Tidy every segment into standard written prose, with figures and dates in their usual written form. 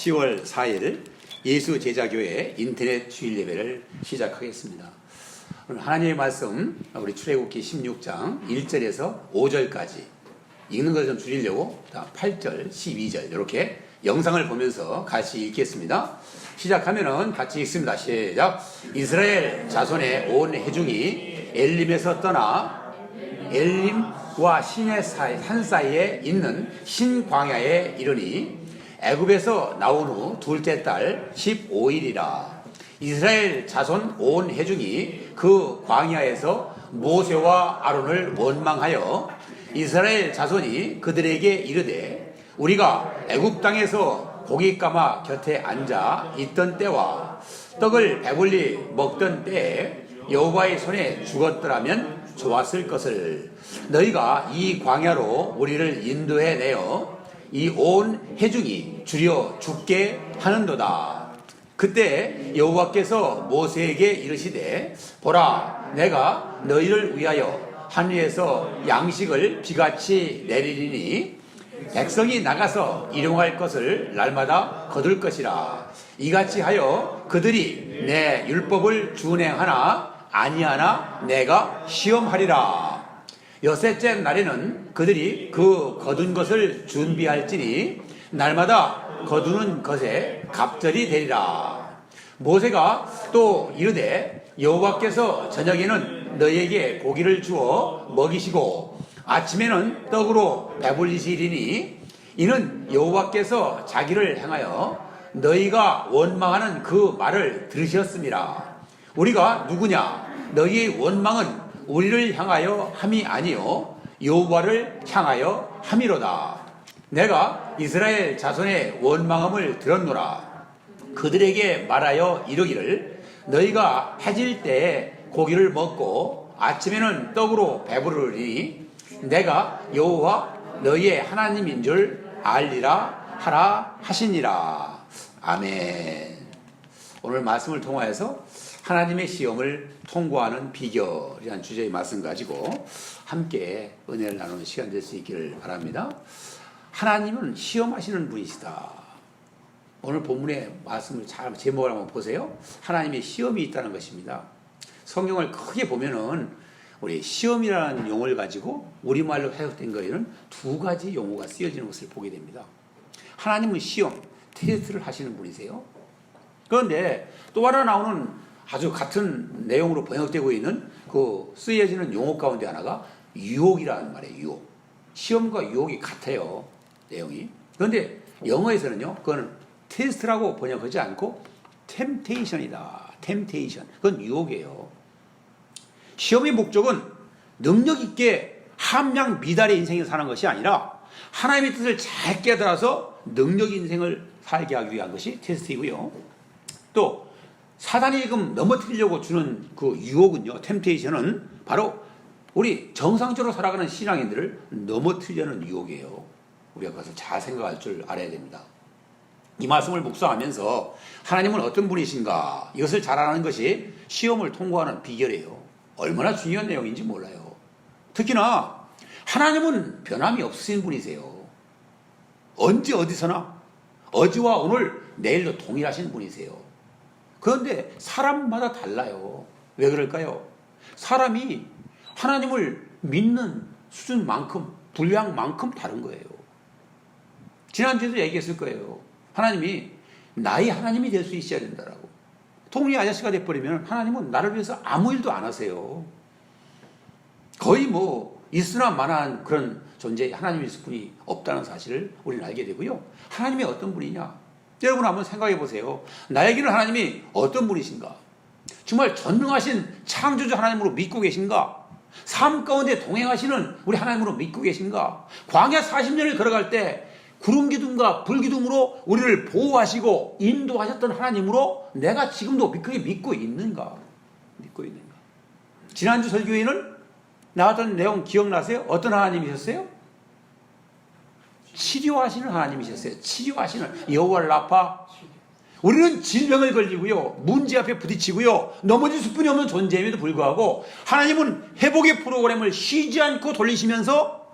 10월 4일 예수 제자교회 인터넷 주일 예배를 시작하겠습니다. 오늘 하나님의 말씀 우리 출애굽기 16장 1절에서 5절까지 읽는 걸 좀 줄이려고 8절, 12절 이렇게 영상을 보면서 같이 읽겠습니다. 시작하면은 같이 읽습니다. 시작. 이스라엘 자손의 온 회중이 엘림에서 떠나 엘림과 신의 산 사이에 있는 신광야에 이르니 애굽에서 나온 후 둘째 달 15일이라. 이스라엘 자손 온 회중이 그 광야에서 모세와 아론을 원망하여 이스라엘 자손이 그들에게 이르되 우리가 애굽 땅에서 고기 까마 곁에 앉아 있던 때와 떡을 배불리 먹던 때에 여호와의 손에 죽었더라면 좋았을 것을 너희가 이 광야로 우리를 인도해 내어 이 온 회중이 줄여 죽게 하는도다. 그때 여호와께서 모세에게 이르시되 보라 내가 너희를 위하여 하늘에서 양식을 비같이 내리리니 백성이 나가서 일용할 것을 날마다 거둘 것이라. 이같이 하여 그들이 내 율법을 준행하나 아니하나 내가 시험하리라. 여섯째 날에는 그들이 그 거둔 것을 준비할지니 날마다 거두는 것에 갑절이 되리라. 모세가 또 이르되 여호와께서 저녁에는 너희에게 고기를 주어 먹이시고 아침에는 떡으로 배불리시리니 이는 여호와께서 자기를 향하여 너희가 원망하는 그 말을 들으셨음이라. 우리가 누구냐? 너희의 원망은 우리를 향하여 함이 아니요 여호와를 향하여 함이로다. 내가 이스라엘 자손의 원망함을 들었노라. 그들에게 말하여 이르기를 너희가 해질 때에 고기를 먹고 아침에는 떡으로 배부르리니 내가 여호와 너희의 하나님인 줄 알리라 하라 하시니라. 아멘. 오늘 말씀을 통하여서 하나님의 시험을 통과하는 비결이라는 주제의 말씀 가지고 함께 은혜를 나누는 시간 될 수 있기를 바랍니다. 하나님은 시험하시는 분이시다. 오늘 본문의 말씀을 잘 제목을 한번 보세요. 하나님의 시험이 있다는 것입니다. 성경을 크게 보면은 우리 시험이라는 용어를 가지고 우리말로 해석된 거에는 두 가지 용어가 쓰여지는 것을 보게 됩니다. 하나님은 시험, 테스트를 하시는 분이세요. 그런데 또 하나 나오는 아주 같은 내용으로 번역되고 있는 그 쓰여지는 용어 가운데 하나가 유혹이라는 말이에요. 유혹. 시험과 유혹이 같아요. 내용이. 그런데 영어에서는요. 그건 테스트라고 번역하지 않고 템테이션이다. 템테이션. 그건 유혹이에요. 시험의 목적은 능력 있게 함량 미달의 인생을 사는 것이 아니라 하나님의 뜻을 잘 깨달아서 능력 인생을 살게 하기 위한 것이 테스트이고요. 또 사단이 지금 넘어뜨리려고 주는 그 유혹은요, 템테이션은 바로 우리 정상적으로 살아가는 신앙인들을 넘어뜨리려는 유혹이에요. 우리가 그것을 잘 생각할 줄 알아야 됩니다. 이 말씀을 묵상하면서 하나님은 어떤 분이신가 이것을 잘 아는 것이 시험을 통과하는 비결이에요. 얼마나 중요한 내용인지 몰라요. 특히나 하나님은 변함이 없으신 분이세요. 언제 어디서나 어제와 오늘 내일도 동일하신 분이세요. 그런데 사람마다 달라요. 왜 그럴까요? 사람이 하나님을 믿는 수준만큼, 분량만큼 다른 거예요. 지난주에도 얘기했을 거예요. 하나님이 나의 하나님이 될 수 있어야 된다라고. 통리 아저씨가 돼버리면 하나님은 나를 위해서 아무 일도 안 하세요. 거의 뭐 있으나 마나한 그런 존재의 하나님일 분이 없다는 사실을 우리는 알게 되고요. 하나님이 어떤 분이냐? 여러분 한번 생각해 보세요. 나에게는 하나님이 어떤 분이신가? 정말 전능하신 창조주 하나님으로 믿고 계신가? 삶 가운데 동행하시는 우리 하나님으로 믿고 계신가? 광야 40년을 걸어갈 때 구름 기둥과 불 기둥으로 우리를 보호하시고 인도하셨던 하나님으로 내가 지금도 믿고 있는가? 믿고 있는가? 지난주 설교에는 나왔던 내용 기억나세요? 어떤 하나님이셨어요? 치료하시는 하나님이셨어요. 치료하시는 여호와 라파. 우리는 질병을 걸리고요. 문제 앞에 부딪히고요. 넘어질 수뿐이 없는 존재임에도 불구하고 하나님은 회복의 프로그램을 쉬지 않고 돌리시면서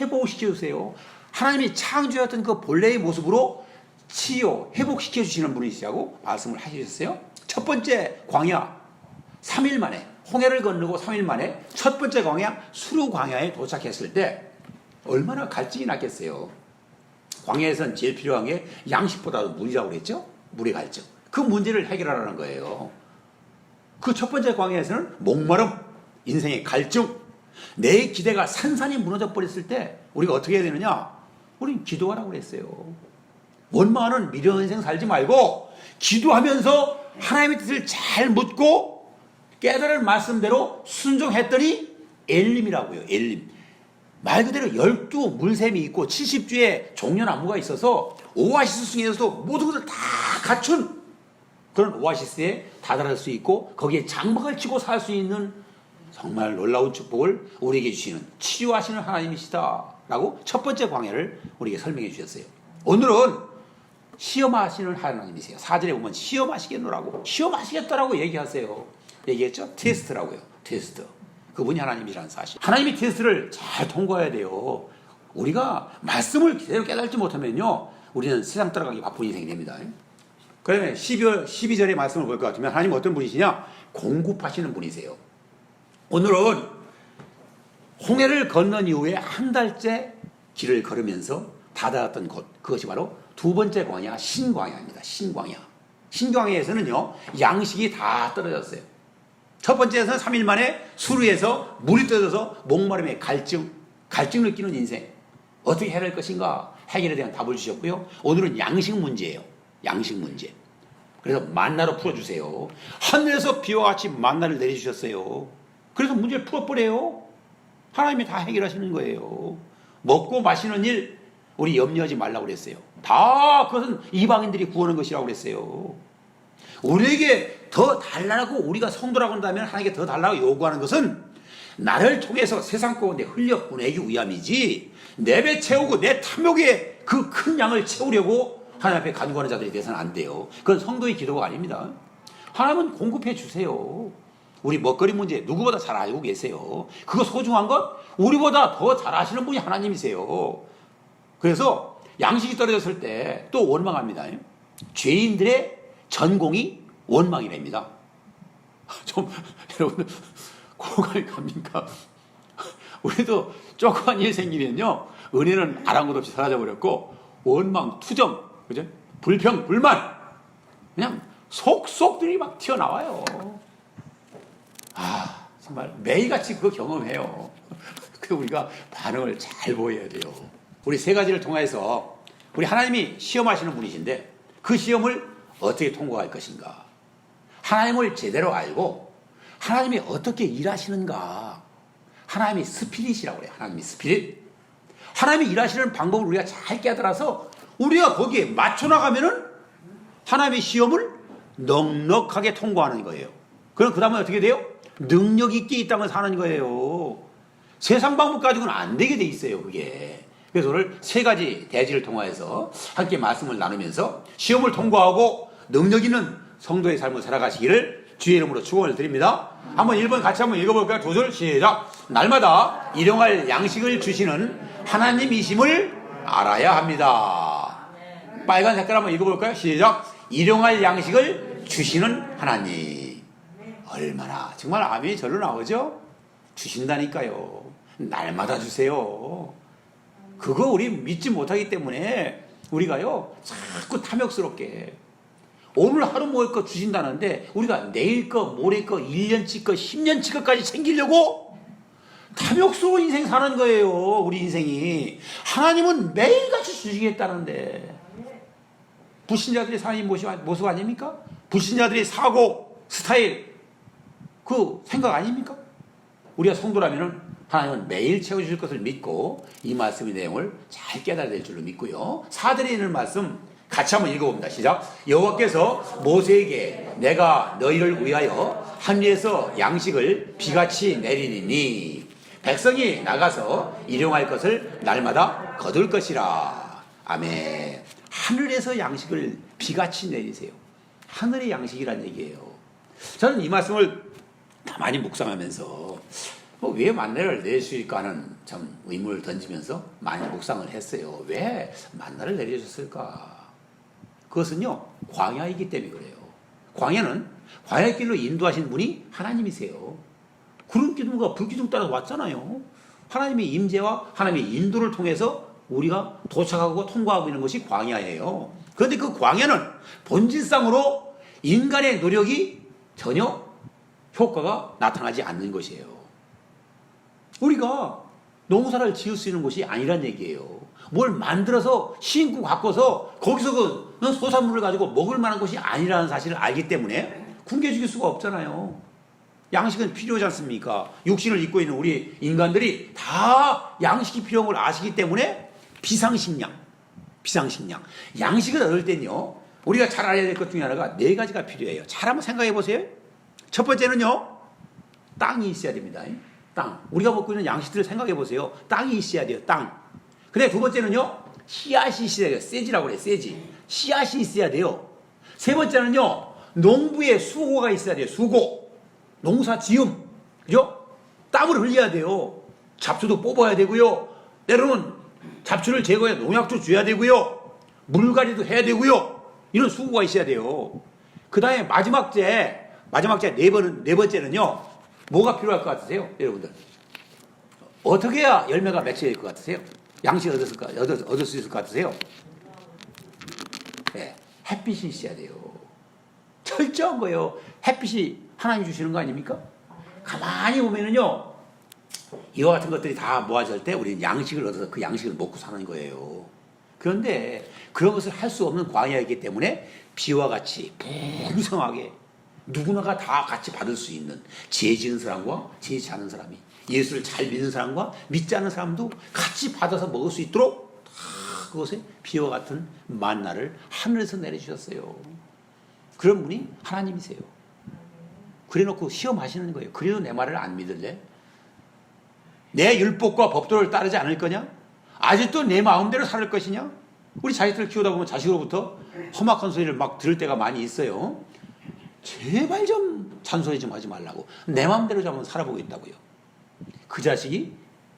회복시켜주세요. 하나님이 창조했던 그 본래의 모습으로 치유, 회복시켜 주시는 분이시라고 말씀을 하셨어요. 첫 번째 광야 3일 만에 홍해를 건너고 3일 만에 첫 번째 광야 수르 광야에 도착했을 때 얼마나 갈증이 났겠어요. 광야에선 제일 필요한 게 양식보다도 물이라고 그랬죠. 물의 갈증. 그 문제를 해결하라는 거예요. 그 첫 번째 광야에서는 목마름, 인생의 갈증, 내 기대가 산산이 무너져 버렸을 때 우리가 어떻게 해야 되느냐? 우리는 기도하라고 그랬어요. 원망하는 미련 인생 살지 말고 기도하면서 하나님의 뜻을 잘 묻고 깨달은 말씀대로 순종했더니 엘림이라고요. 엘림. 말 그대로 12 물샘이 있고 70주의 종려나무가 있어서 오아시스 중에서도 모든 것을 다 갖춘 그런 오아시스에 다다를 수 있고 거기에 장막을 치고 살 수 있는 정말 놀라운 축복을 우리에게 주시는 치유하시는 하나님이시다 라고 첫 번째 광야를 우리에게 설명해 주셨어요. 오늘은 시험하시는 하나님이세요. 4절에 보면 시험하시겠노라고 시험하시겠다라고 얘기하세요. 얘기했죠? 테스트라고요. 테스트. 그분이 하나님이라는 사실. 하나님이 테스트를 잘 통과해야 돼요. 우리가 말씀을 제대로 깨달지 못하면요 우리는 세상 따라가기 바쁜 인생이 됩니다. 그러면 12절의 말씀을 볼 것 같으면 하나님 어떤 분이시냐? 공급하시는 분이세요. 오늘은 홍해를 건넌 이후에 한 달째 길을 걸으면서 다다랐던 곳, 그것이 바로 두 번째 광야 신광야입니다. 신광야. 신광야에서는요 양식이 다 떨어졌어요. 첫 번째에서는 3일 만에 수르에서 물이 떨어져서 목마름의 갈증 느끼는 인생 어떻게 해야 할 것인가 해결에 대한 답을 주셨고요. 오늘은 양식 문제예요. 양식 문제. 그래서 만나로 풀어주세요. 하늘에서 비와 같이 만나를 내려주셨어요. 그래서 문제를 풀어버려요. 하나님이 다 해결하시는 거예요. 먹고 마시는 일 우리 염려하지 말라고 그랬어요. 다 그것은 이방인들이 구하는 것이라고 그랬어요. 우리에게 더 달라고 우리가 성도라고 한다면 하나님께 더 달라고 요구하는 것은 나를 통해서 세상 가운데 흘려 보내기 위함이지 내 배 채우고 내 탐욕의 그 큰 양을 채우려고 하나님 앞에 간구하는 자들이 돼서는 안 돼요. 그건 성도의 기도가 아닙니다. 하나님은 공급해 주세요. 우리 먹거리 문제 누구보다 잘 알고 계세요. 그거 소중한 건 우리보다 더 잘 아시는 분이 하나님이세요. 그래서 양식이 떨어졌을 때 또 원망합니다. 죄인들의 전공이 원망이랍니다. 좀 여러분 공감이 갑니까? 우리도 조그만 일 생기면요 은혜는 아랑곳 없이 사라져버렸고 원망, 투정, 그죠? 불평, 불만 그냥 속속들이 막 튀어나와요. 정말 매일같이 그거 경험해요. 그 우리가 반응을 잘 보여야 돼요. 우리 세 가지를 통해서 우리 하나님이 시험하시는 분이신데 그 시험을 어떻게 통과할 것인가, 하나님을 제대로 알고 하나님이 어떻게 일하시는가. 하나님이 스피릿이라고 그래요. 하나님이 스피릿. 하나님이 일하시는 방법을 우리가 잘 깨달아서 우리가 거기에 맞춰나가면은 하나님의 시험을 넉넉하게 통과하는 거예요. 그럼 그 다음에 어떻게 돼요? 능력 있게 이 땅을 사는 거예요. 세상 방법 가지고는 안 되게 돼 있어요, 그게. 그래서 오늘 세 가지 대지를 통하여서 함께 말씀을 나누면서 시험을 통과하고 능력 있는 성도의 삶을 살아가시기를 주의 이름으로 축원을 드립니다. 한번 1번 같이 한번 읽어볼까요? 두 줄 시작. 날마다 일용할 양식을 주시는 하나님이심을 알아야 합니다. 빨간 색깔 한번 읽어볼까요? 시작. 일용할 양식을 주시는 하나님. 얼마나 정말 아멘이 절로 나오죠? 주신다니까요. 날마다 주세요. 그거 우리 믿지 못하기 때문에 우리가요 자꾸 탐욕스럽게 오늘 하루 먹을 거 주신다는데 우리가 내일 거, 모레 거, 1년치 거, 10년치 거까지 챙기려고 탐욕스러운 인생 사는 거예요. 우리 인생이. 하나님은 매일같이 주시겠다는데 불신자들의 삶이 모습 아닙니까? 불신자들의 사고 스타일 그 생각 아닙니까? 우리가 성도라면 하나님은 매일 채워주실 것을 믿고 이 말씀의 내용을 잘 깨달아야 될 줄로 믿고요. 4절에 있는 말씀 같이 한번 읽어봅니다. 시작. 여호와께서 모세에게 내가 너희를 위하여 하늘에서 양식을 비같이 내리니 백성이 나가서 일용할 것을 날마다 거둘 것이라. 아멘. 하늘에서 양식을 비같이 내리세요. 하늘의 양식이란 얘기예요. 저는 이 말씀을 많이 묵상하면서 왜 만나를 내리실까 하는 참 의문을 던지면서 많이 묵상을 했어요. 왜 만나를 내려줬을까? 그것은요, 광야이기 때문에 그래요. 광야의 길로 인도하신 분이 하나님이세요. 구름 기둥과 불 기둥 따라서 왔잖아요. 하나님의 임재와 하나님의 인도를 통해서 우리가 도착하고 통과하고 있는 것이 광야예요. 그런데 그 광야는 본질상으로 인간의 노력이 전혀 효과가 나타나지 않는 것이에요. 우리가 농사를 지을 수 있는 곳이 아니란 얘기예요. 뭘 만들어서 심고 가꿔서 거기서 그 소산물을 가지고 먹을 만한 것이 아니라는 사실을 알기 때문에 굶겨 죽일 수가 없잖아요. 양식은 필요하지 않습니까? 육신을 입고 있는 우리 인간들이 다 양식이 필요한 걸 아시기 때문에 비상식량. 양식을 얻을 땐요, 우리가 잘 알아야 될 것 중에 하나가 4가지가 필요해요. 잘 한번 생각해 보세요. 첫 번째는요, 땅이 있어야 됩니다. 땅. 우리가 먹고 있는 양식들을 생각해 보세요. 땅이 있어야 돼요. 땅. 근데 두 번째는요, 씨앗이 있어야 돼요. 세지라고 그래요. 세지. 씨앗이 있어야 돼요. 세 번째는요, 농부의 수고가 있어야 돼요. 수고. 농사 지음. 그죠? 땀을 흘려야 돼요. 잡초도 뽑아야 되고요. 때로는 잡초를 제거해 농약도 줘야 되고요. 물갈이도 해야 되고요. 이런 수고가 있어야 돼요. 그 다음에 마지막 째 네 번째는요, 뭐가 필요할 것 같으세요? 여러분들. 어떻게 해야 열매가 맺혀질 것 같으세요? 양식을 얻을 수 있을 것 같으세요? 네, 햇빛이 있어야 돼요. 철저한 거예요. 햇빛이 하나님 주시는 거 아닙니까? 가만히 보면은요, 이와 같은 것들이 다 모아질 때 우리는 양식을 얻어서 그 양식을 먹고 사는 거예요. 그런데 그런 것을 할 수 없는 광야이기 때문에 비와 같이 풍성하게 누구나가 다 같이 받을 수 있는, 지혜 지은 사람과 지혜지 않은 사람이, 예수를 잘 믿는 사람과 믿지 않는 사람도 같이 받아서 먹을 수 있도록 다 그것에 비와 같은 만나를 하늘에서 내려주셨어요. 그런 분이 하나님이세요. 그래놓고 시험하시는 거예요. 그래도 내 말을 안 믿을래? 내 율법과 법도를 따르지 않을 거냐? 아직도 내 마음대로 살 것이냐? 우리 자식들 키우다 보면 자식으로부터 험악한 소리를 막 들을 때가 많이 있어요. 제발 좀 잔소리 좀 하지 말라고. 내 마음대로 좀 한번 살아보겠다고요. 그 자식이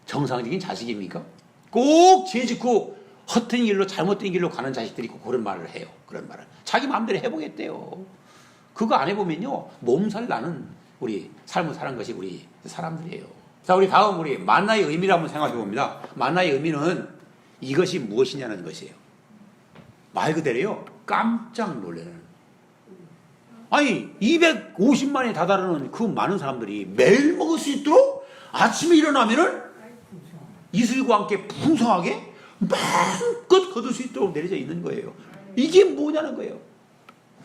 정상적인 자식입니까? 꼭 죄 짓고 허튼 길로, 잘못된 길로 가는 자식들이 있고 그런 말을 해요. 그런 말을. 자기 마음대로 해보겠대요. 그거 안 해보면요, 몸살 나는 우리 삶을 사는 것이 우리 사람들이에요. 자, 우리 다음 우리 만나의 의미를 한번 생각해 봅니다. 만나의 의미는 이것이 무엇이냐는 것이에요. 말 그대로요, 깜짝 놀라는. 아니, 250만에 다다르는 그 많은 사람들이 매일 먹을 수 있도록 아침에 일어나면은 이슬과 함께 풍성하게 마음껏 거둘 수 있도록 내려져 있는 거예요. 이게 뭐냐는 거예요.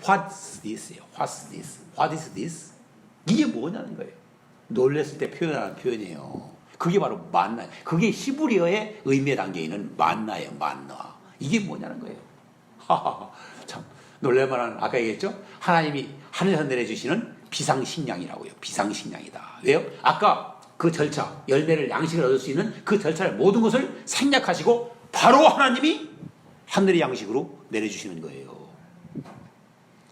What's this? What's this? What is this? 이게 뭐냐는 거예요. 놀랬을 때 표현하는 표현이에요. 그게 바로 만나. 그게 히브리어의 의미에 담겨 있는 만나예요. 만나. 이게 뭐냐는 거예요. 하하하. 참 놀랄만한, 아까 얘기했죠? 하나님이 하늘에서 내려주시는 비상식량이라고요. 비상식량이다. 왜요? 아까 그 절차, 열매를, 양식을 얻을 수 있는 그 절차를, 모든 것을 생략하시고 바로 하나님이 하늘의 양식으로 내려주시는 거예요.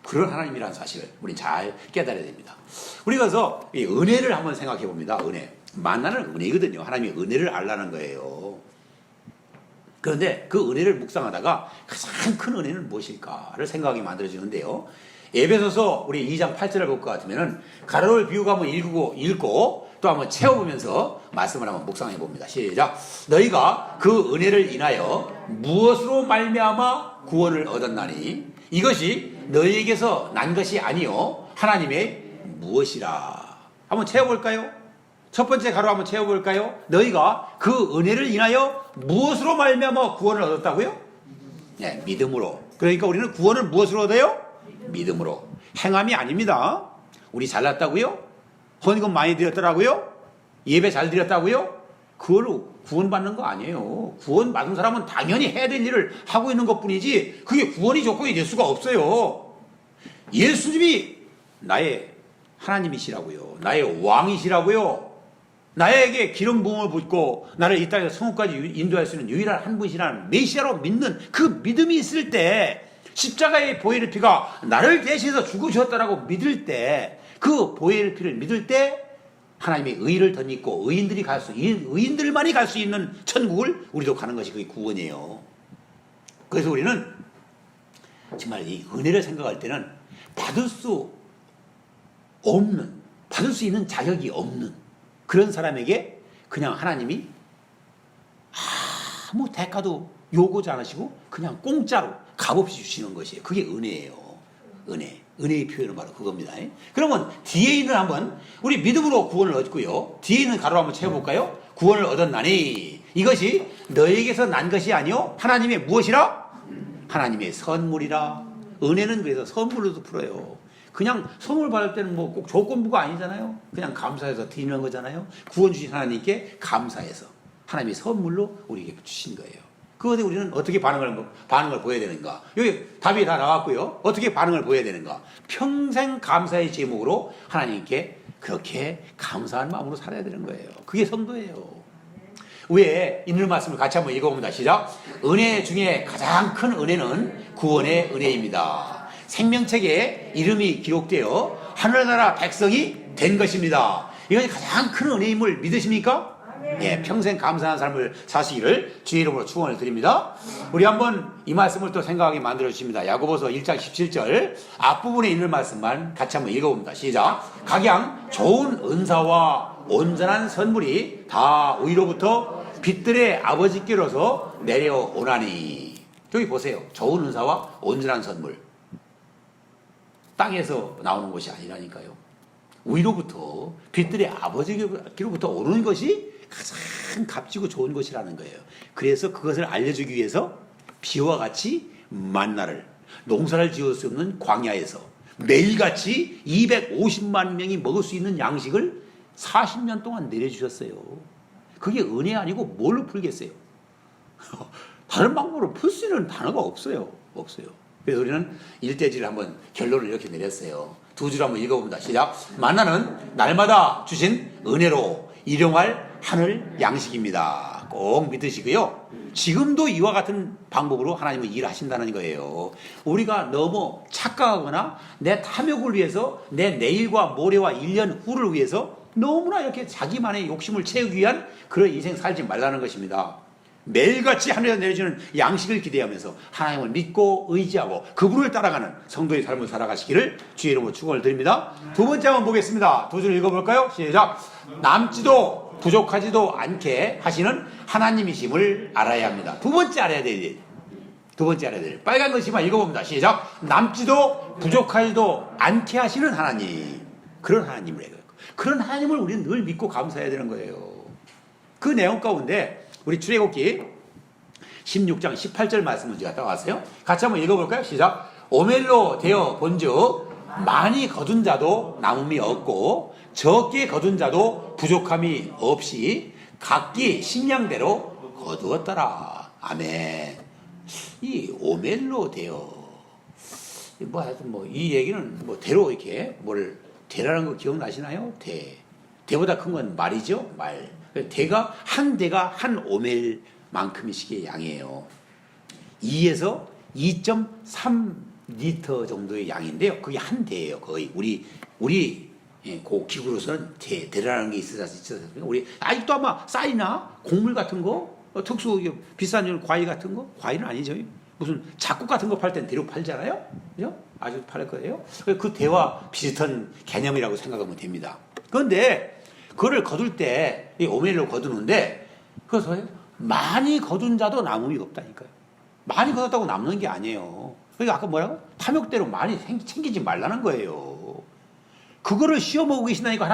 그런 하나님이라는 사실을 우리는 잘 깨달아야 됩니다. 우리 가서 이 은혜를 한번 생각해 봅니다. 은혜. 만나는 은혜거든요. 하나님의 은혜를 알라는 거예요. 그런데 그 은혜를 묵상하다가 가장 큰 은혜는 무엇일까를 생각하게 만들어지는데요. 에베소서 우리 2장 8절을 볼 것 같으면은 가로를 비우고 한번 읽고 또 한번 채워보면서 말씀을 한번 묵상해 봅니다. 시작. 너희가 그 은혜를 인하여 무엇으로 말미암아 구원을 얻었나니 이것이 너희에게서 난 것이 아니요 하나님의 무엇이라. 한번 채워볼까요? 첫 번째 가로 한번 채워볼까요? 너희가 그 은혜를 인하여 무엇으로 말미암아 구원을 얻었다고요? 네, 믿음으로. 그러니까 우리는 구원을 무엇으로 얻어요? 믿음으로. 행함이 아닙니다. 우리 잘났다고요? 헌금 많이 드렸더라고요? 예배 잘 드렸다고요? 그걸로 구원받는 거 아니에요. 구원받은 사람은 당연히 해야 될 일을 하고 있는 것뿐이지 그게 구원이 조건이 될 수가 없어요. 예수님이 나의 하나님이시라고요. 나의 왕이시라고요. 나에게 기름 부음을 붓고 나를 이 땅에서 성읍까지 인도할 수 있는 유일한 한 분이라는 메시아로 믿는 그 믿음이 있을 때, 십자가의 보혈의 피가 나를 대신해서 죽으셨다라고 믿을 때, 그 보혈의 피를 믿을 때 하나님의 의를 덧입고 의인들만이 갈 수 있는 천국을 우리도 가는 것이 그게 구원이에요. 그래서 우리는 정말 이 은혜를 생각할 때는 받을 수 있는 자격이 없는 그런 사람에게 그냥 하나님이 아무 대가도 요구하지 않으시고 그냥 공짜로 값없이 주시는 것이에요. 그게 은혜예요. 은혜의 표현은 바로 그겁니다. 그러면 뒤에 있는 한번 우리 믿음으로 구원을 얻고요. 뒤에 있는 가로 한번 채워볼까요? 구원을 얻었나니 이것이 너에게서 난 것이 아니요 하나님의 무엇이라? 하나님의 선물이라. 은혜는 그래서 선물로도 풀어요. 그냥 선물 받을 때는 뭐 꼭 조건부가 아니잖아요. 그냥 감사해서 드리는 거잖아요. 구원 주신 하나님께 감사해서 하나님의 선물로 우리에게 주신 거예요. 그것에 우리는 어떻게 반응을 보여야 되는가? 여기 답이 다 나왔고요. 어떻게 반응을 보여야 되는가? 평생 감사의 제목으로 하나님께 그렇게 감사한 마음으로 살아야 되는 거예요. 그게 성도예요. 위에 있는 말씀을 같이 한번 읽어봅니다. 시작. 은혜 중에 가장 큰 은혜는 구원의 은혜입니다. 생명책에 이름이 기록되어 하늘나라 백성이 된 것입니다. 이것이 가장 큰 은혜임을 믿으십니까? 예, 평생 감사한 삶을 사시기를 주의 이름으로 축원을 드립니다. 우리 한번 이 말씀을 또 생각하게 만들어 주십니다. 야고보서 1장 17절 앞부분에 있는 말씀만 같이 한번 읽어봅니다. 시작. 각양 좋은 은사와 온전한 선물이 다 위로부터 빛들의 아버지께로서 내려오나니. 여기 보세요. 좋은 은사와 온전한 선물. 땅에서 나오는 것이 아니라니까요. 위로부터 빛들의 아버지께로부터 오는 것이 가장 값지고 좋은 것이라는 거예요. 그래서 그것을 알려주기 위해서 비와 같이 만나를 농사를 지을 수 없는 광야에서 매일같이 250만 명이 먹을 수 있는 양식을 40년 동안 내려주셨어요. 그게 은혜 아니고 뭘로 풀겠어요? 다른 방법으로 풀 수 있는 단어가 없어요. 그래서 우리는 일대지를 한번 결론을 이렇게 내렸어요. 두 줄 한번 읽어봅니다. 시작. 만나는 날마다 주신 은혜로 일용할 하늘 양식입니다. 꼭 믿으시고요. 지금도 이와 같은 방법으로 하나님은 일하신다는 거예요. 우리가 너무 착각하거나 내 탐욕을 위해서 내 내일과 모레와 1년 후를 위해서 너무나 이렇게 자기만의 욕심을 채우기 위한 그런 인생 살지 말라는 것입니다. 매일같이 하늘에서 내려주는 양식을 기대하면서 하나님을 믿고 의지하고 그분을 따라가는 성도의 삶을 살아가시기를 주의 이름으로 축원을 드립니다. 두 번째 한번 보겠습니다. 두 줄 읽어볼까요? 시작. 남지도 부족하지도 않게 하시는 하나님이심을 알아야 합니다. 두 번째 알아야 돼요. 빨간 글씨만 읽어봅니다. 시작. 남지도 부족하지도 않게 하시는 하나님. 그런 하나님을 해요. 그런 하나님을 우리는 늘 믿고 감사해야 되는 거예요. 그 내용 가운데 우리 출애굽기 16장 18절 말씀을 제가 따왔어요. 같이 한번 읽어볼까요? 시작. 오멜로 되어 본즉 많이 거둔 자도 남음이 없고 적게 거둔 자도 부족함이 없이 각기 식량대로 거두었더라. 아멘. 이 오멜로 되어 이 얘기는 대로 이렇게 대라는 거 기억나시나요? 대보다 큰 건 말이죠. 말. 대가 한 오멜만큼이씩의 양이에요. 2에서 2.3리터 정도의 양인데요. 그게 한 대예요. 거의 우리 그 기구로서는 대라는 게 있어서 우리 아직도 아마 쌀이나 곡물 같은 거 특수 비싼 과일 같은 거 과일은 아니죠. 무슨 작곡 같은 거 팔 땐 대로 팔잖아요. 그죠? 아주 팔 거예요. 그 대와 비슷한 개념이라고 생각하면 됩니다. 그런데 그거를 거둘 때 이 오멜로 거두는데 그래서 많이 거둔 자도 남음이 없다니까요. 많이 거뒀다고 남는 게 아니에요. 그러니까 아까 뭐라고? 탐욕대로 많이 챙기지 말라는 거예요. 그거를 씌워먹고 계신다니까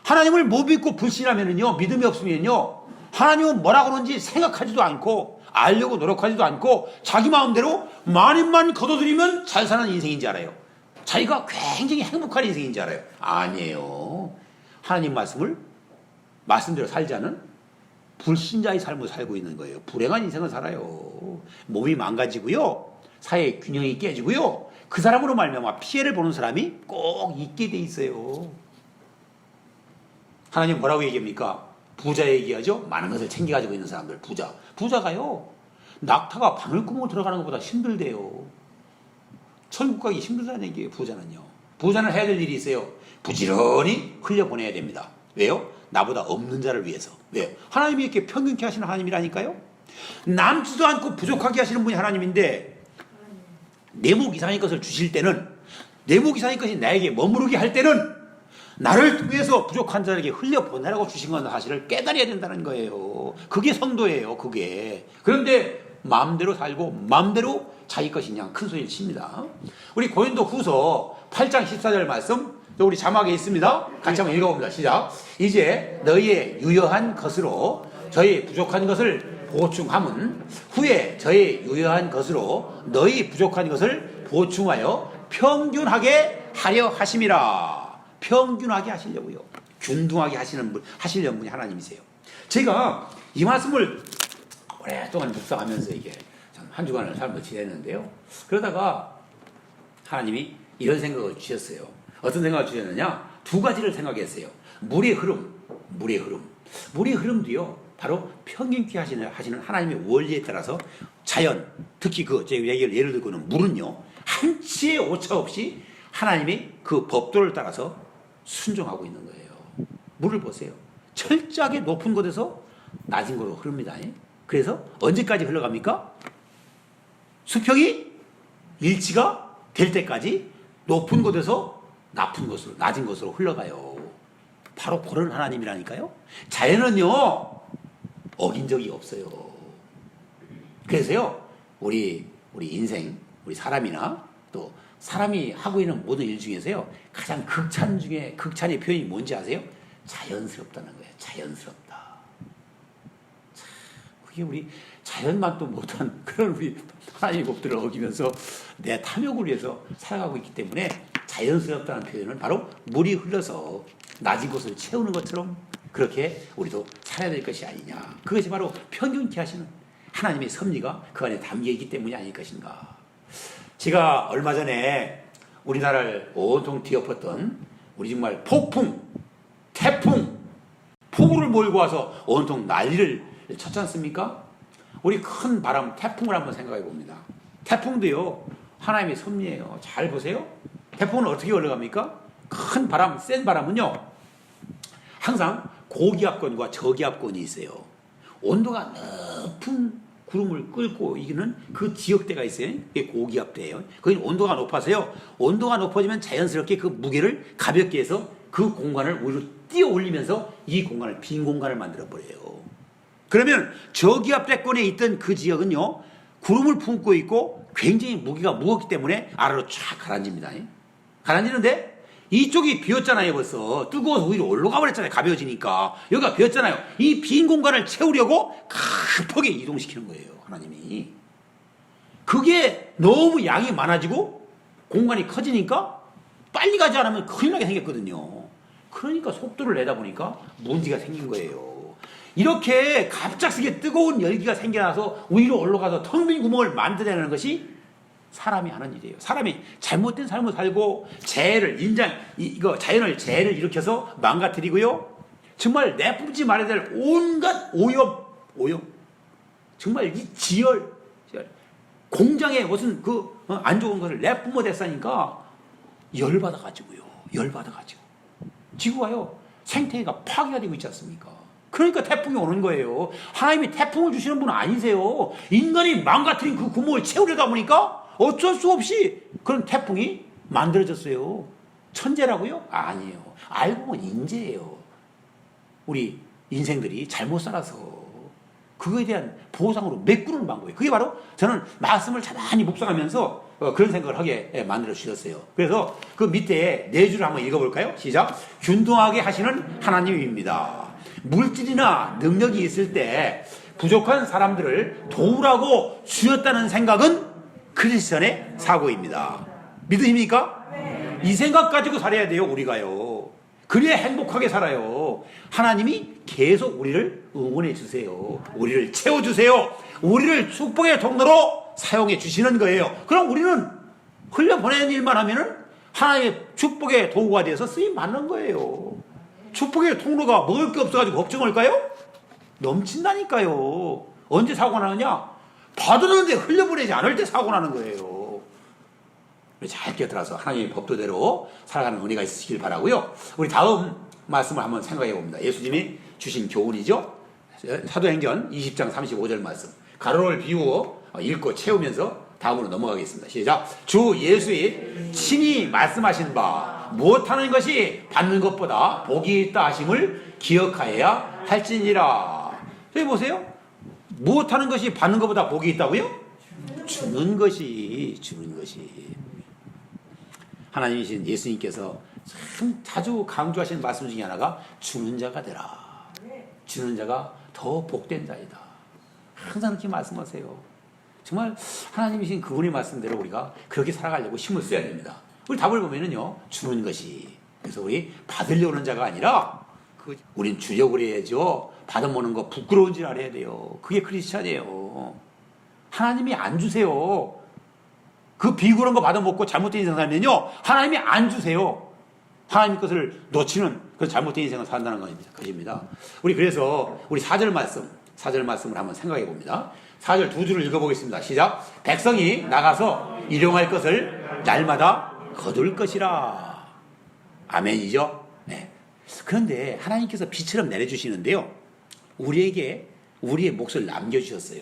하나님을 못 믿고 불신하면요, 믿음이 없으면요, 하나님은 뭐라고 그러는지 생각하지도 않고 알려고 노력하지도 않고 자기 마음대로 많이만 거둬들이면 잘 사는 인생인지 알아요. 자기가 굉장히 행복한 인생인지 알아요. 아니에요. 하나님 말씀대로 살지 않은 불신자의 삶을 살고 있는 거예요. 불행한 인생을 살아요. 몸이 망가지고요, 사회의 균형이 깨지고요, 그 사람으로 말미암아 피해를 보는 사람이 꼭 있게 돼 있어요. 하나님 뭐라고 얘기합니까? 부자 얘기하죠. 많은 것을 챙겨가지고 있는 사람들. 부자가요, 낙타가 바늘구멍 들어가는 것보다 힘들대요. 천국 가기 힘들다는 얘기예요. 부자는 해야 될 일이 있어요. 부지런히 흘려보내야 됩니다. 왜요? 나보다 없는 자를 위해서. 왜요? 하나님이 이렇게 평균케 하시는 하나님이라니까요. 남지도 않고 부족하게 하시는 분이 하나님인데 내목 이상의 것을 주실 때는, 내목 이상의 것이 나에게 머무르게 할 때는 나를 통해서 부족한 자에게 흘려보내라고 주신 건 사실을 깨달아야 된다는 거예요. 그게 성도예요, 그게. 그런데 마음대로 살고 마음대로 자기 것인 양 큰 소리를 칩니다. 우리 고린도 후서 8장 14절 말씀, 우리 자막에 있습니다. 같이 한번 읽어봅니다. 시작. 이제 너희의 유효한 것으로 저희 부족한 것을 보충함은 후에 저희 유효한 것으로 너희 부족한 것을 보충하여 평균하게 하려 하심이라. 평균하게 하시려고요. 균등하게 하시려는 분이 하나님이세요. 제가 이 말씀을 오랫동안 묵상하면서 이게 한 주간을 삶을 지냈는데요. 그러다가 하나님이 이런 생각을 주셨어요. 어떤 생각을 주셨느냐? 두 가지를 생각했어요. 물의 흐름. 물의 흐름도요, 바로 평균케 하시는 하나님의 원리에 따라서 자연, 특히 제가 얘기를 예를 들고는 물은요, 한치의 오차 없이 하나님의 그 법도를 따라서 순종하고 있는 거예요. 물을 보세요. 철저하게 높은 곳에서 낮은 곳으로 흐릅니다. 그래서 언제까지 흘러갑니까? 수평이 일치가 될 때까지 높은 곳에서 낮은 곳으로 흘러가요. 바로 그런 하나님이라니까요. 자연은요, 어긴 적이 없어요. 그래서요, 우리 인생, 우리 사람이나 또 사람이 하고 있는 모든 일 중에서요, 가장 극찬의 표현이 뭔지 아세요? 자연스럽다는 거예요. 자연스럽다. 그게 우리 자연만도 못한 그런 우리 하나님의 법들을 어기면서 내 탐욕을 위해서 살아가고 있기 때문에 자연스럽다는 표현은 바로 물이 흘러서 낮은 곳을 채우는 것처럼 그렇게 우리도 살아야 될 것이 아니냐. 그것이 바로 평균케 하시는 하나님의 섭리가 그 안에 담겨 있기 때문이 아닐 것인가. 제가 얼마 전에 우리나라를 온통 뒤엎었던 우리 정말 폭풍, 태풍, 폭우를 몰고 와서 온통 난리를 쳤지 않습니까? 우리 큰 바람, 태풍을 한번 생각해 봅니다. 태풍도요, 하나님의 섭리예요. 잘 보세요. 태풍은 어떻게 올라갑니까? 큰 바람, 센 바람은요, 항상 고기압권과 저기압권이 있어요. 온도가 높은 구름을 끌고 이기는 그 지역대가 있어요. 그게 고기압대예요. 거기는 온도가 높아서요, 온도가 높아지면 자연스럽게 그 무게를 가볍게 해서 그 공간을 위로 띄어 올리면서 이 공간을, 빈 공간을 만들어 버려요. 그러면 저기압대권에 있던 그 지역은요, 구름을 품고 있고 굉장히 무게가 무겁기 때문에 아래로 쫙 가라앉습니다. 가라앉는데 이쪽이 비었잖아요. 벌써 뜨거워서 위로 올라가 버렸잖아요. 가벼워지니까. 여기가 비었잖아요. 이 빈 공간을 채우려고 급하게 이동시키는 거예요, 하나님이. 그게 너무 양이 많아지고 공간이 커지니까 빨리 가지 않으면 큰일 나게 생겼거든요. 그러니까 속도를 내다 보니까 문제가 생긴 거예요. 이렇게 갑작스게 뜨거운 열기가 생겨나서 위로 올라가서 텅 빈 구멍을 만들어내는 것이 사람이 하는 일이에요. 사람이 잘못된 삶을 살고 자연을 재해를 일으켜서 망가뜨리고요. 정말 내뿜지 말아야 될 온갖 오염. 정말 이 지열, 공장에 무슨 안 좋은 것을 내뿜어 댔으니까 열받아가지고요. 지구가요, 생태계가 파괴가 되고 있지 않습니까? 그러니까 태풍이 오는 거예요. 하나님이 태풍을 주시는 분은 아니세요. 인간이 망가뜨린 그 구멍을 채우려다 보니까 어쩔 수 없이 그런 태풍이 만들어졌어요. 천재라고요? 아니에요. 알고 보면 인재예요. 우리 인생들이 잘못 살아서 그거에 대한 보상으로 메꾸는 방법이에요. 그게 바로 저는 말씀을 많이 묵상하면서 그런 생각을 하게 만들어 주셨어요. 그래서 그 밑에 네 줄을 한번 읽어볼까요? 시작. 균등하게 하시는 하나님입니다. 물질이나 능력이 있을 때 부족한 사람들을 도우라고 주셨다는 생각은 크리스천의 사고입니다. 믿으십니까? 네. 이 생각 가지고 살아야 돼요, 우리가요. 그래야 행복하게 살아요. 하나님이 계속 우리를 응원해 주세요. 우리를 채워주세요. 우리를 축복의 통로로 사용해 주시는 거예요. 그럼 우리는 흘려보내는 일만 하면은 하나님의 축복의 도구가 돼서 쓰임 받는 거예요. 축복의 통로가 먹을 게 없어가지고 걱정할까요? 넘친다니까요. 언제 사고 나느냐? 받았는데 흘려보내지 않을 때 사고 나는 거예요. 잘 끼어들어서 하나님의 법도대로 살아가는 은혜가 있으시길 바라고요. 우리 다음 말씀을 한번 생각해 봅니다. 예수님이 주신 교훈이죠. 사도행전 20장 35절 말씀. 가로를 비우어 읽고 채우면서 다음으로 넘어가겠습니다. 시작. 주 예수의 친히 말씀하신 바 무엇하는 것이 받는 것보다 복이 있다 하심을 기억하여야 할지니라. 여기 보세요. 무엇하는 것이 받는 것보다 복이 있다고요? 주는 것이. 하나님이신 예수님께서 참 자주 강조하시는 말씀 중에 하나가 주는 자가 되라. 주는 자가 더 복된 자이다. 항상 그렇게 말씀하세요. 정말 하나님이신 그분의 말씀대로 우리가 그렇게 살아가려고 힘을 써야 됩니다. 우리 답을 보면은요, 주는 것이. 그래서 우리 받으려고 하는 자가 아니라 우린 주려고 그래야죠. 받아먹는 거 부끄러운 줄 알아야 돼요. 그게 크리스찬이에요. 하나님이 안 주세요. 그 비굴한 거 받아먹고 잘못된 인생 살면요, 하나님이 안 주세요. 하나님 것을 놓치는 그런 잘못된 인생을 산다는 것입니다. 우리 그래서 우리 4절 말씀을 한번 생각해 봅니다. 4절 두 줄을 읽어보겠습니다. 시작. 백성이 나가서 일용할 것을 날마다 거둘 것이라. 아멘이죠? 네. 그런데 하나님께서 비처럼 내려주시는데요, 우리에게 우리의 몫을 남겨주셨어요.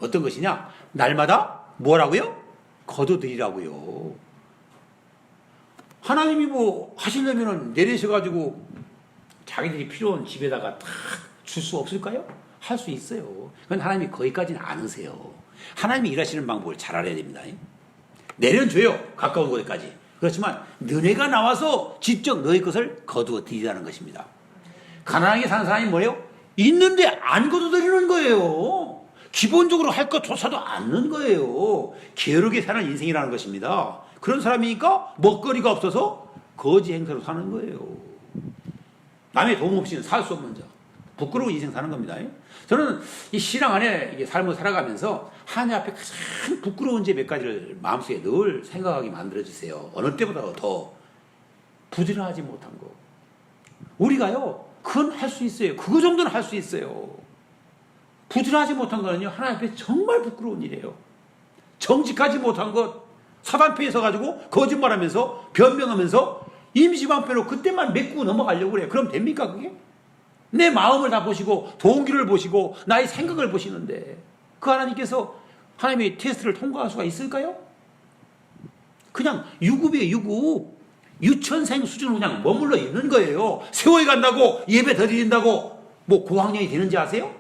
어떤 것이냐? 날마다 뭐라고요? 거둬들이라고요. 하나님이 뭐 하시려면 내리셔가지고 자기들이 필요한 집에다가 다 줄 수 없을까요? 할 수 있어요. 그건 하나님이 거기까지는 않으세요. 하나님이 일하시는 방법을 잘 알아야 됩니다. 내려줘요. 가까운 곳에까지. 그렇지만 너네가 나와서 직접 너희 것을 거두어 드리라는 것입니다. 가난하게 사는 사람이 뭐예요? 있는데 안 거둬들이는 거예요. 기본적으로 할 것조차도 않는 거예요. 게으르게 사는 인생이라는 것입니다. 그런 사람이니까 먹거리가 없어서 거지 행세로 사는 거예요. 남의 도움 없이는 살 수 없는 자. 부끄러운 인생 사는 겁니다. 저는 이 신앙 안에 삶을 살아가면서 하나님 앞에 가장 부끄러운 제 몇 가지를 마음속에 늘 생각하게 만들어주세요. 어느 때보다 더 부지런하지 못한 거. 우리가요, 그건 할 수 있어요. 그거 정도는 할 수 있어요. 부지런하지 못한 거는요, 하나님 앞에 정말 부끄러운 일이에요. 정직하지 못한 것, 사단표에 서가지고 거짓말하면서 변명하면서 임시방편으로 그때만 메꾸고 넘어가려고 그래요. 그럼 됩니까 그게? 내 마음을 다 보시고 동기를 보시고 나의 생각을 보시는데 그 하나님께서 하나님의 테스트를 통과할 수가 있을까요? 그냥 유급이에요. 유급. 유치원생 수준으로 그냥 머물러 있는 거예요. 세월이 간다고 예배 더 드린다고 뭐 고학년이 되는지 아세요?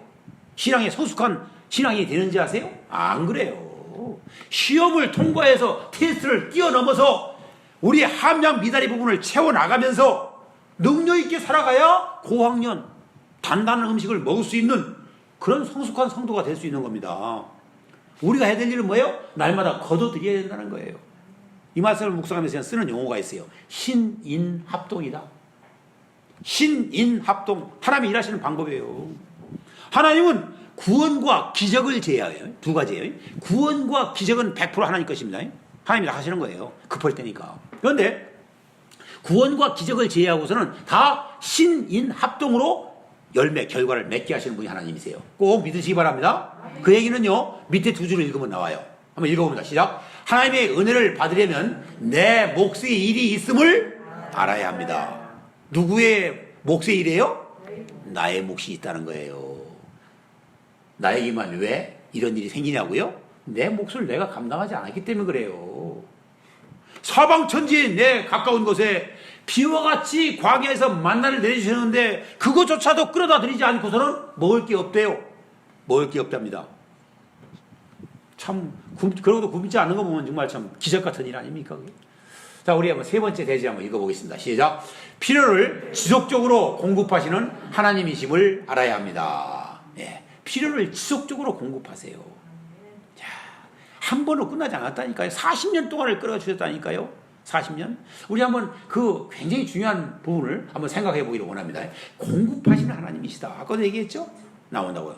신앙에 성숙한 신앙이 되는지 아세요? 안 그래요. 시험을 통과해서 테스트를 뛰어넘어서 우리의 함량 미다리 부분을 채워나가면서 능력 있게 살아가야 고학년 단단한 음식을 먹을 수 있는 그런 성숙한 성도가 될 수 있는 겁니다. 우리가 해야 될 일은 뭐예요? 날마다 거둬들여야 된다는 거예요. 이 말씀을 묵상하면서 쓰는 용어가 있어요. 신인합동이다. 신인합동. 하나님이 일하시는 방법이에요. 하나님은 구원과 기적을 제외해요. 두 가지예요. 구원과 기적은 100% 하나님 것입니다. 하나님이 다 하시는 거예요. 급할 때니까. 그런데 구원과 기적을 제외하고서는 다 신인합동으로 열매, 결과를 맺게 하시는 분이 하나님이세요. 꼭 믿으시기 바랍니다. 그 얘기는요, 밑에 두 줄을 읽으면 나와요. 한번 읽어봅니다. 시작. 하나님의 은혜를 받으려면 내 몫의 일이 있음을 알아야 합니다. 누구의 몫의 일이에요? 나의 몫이 있다는 거예요. 나에게만 왜 이런 일이 생기냐고요? 내 몫을 내가 감당하지 않았기 때문에 그래요. 사방천지에 내 가까운 곳에 비와 같이 광야에서 만나를 내주셨는데 그것조차도 끌어다 드리지 않고서는 먹을 게 없대요. 먹을 게 없답니다. 참 그러고도 굶지 않는 거 보면 정말 참 기적 같은 일 아닙니까? 그게? 자, 우리 한번 세 번째 대지 한번 읽어보겠습니다. 시작. 필요를 지속적으로 공급하시는 하나님이심을 알아야 합니다. 네, 필요를 지속적으로 공급하세요. 자, 한 번으로 끝나지 않았다니까요. 40년 동안을 끌어주셨다니까요. 40년? 우리 한번 그 굉장히 중요한 부분을 한번 생각해 보기를 원합니다. 공급하시는 하나님이시다. 아까도 얘기했죠? 나온다고요.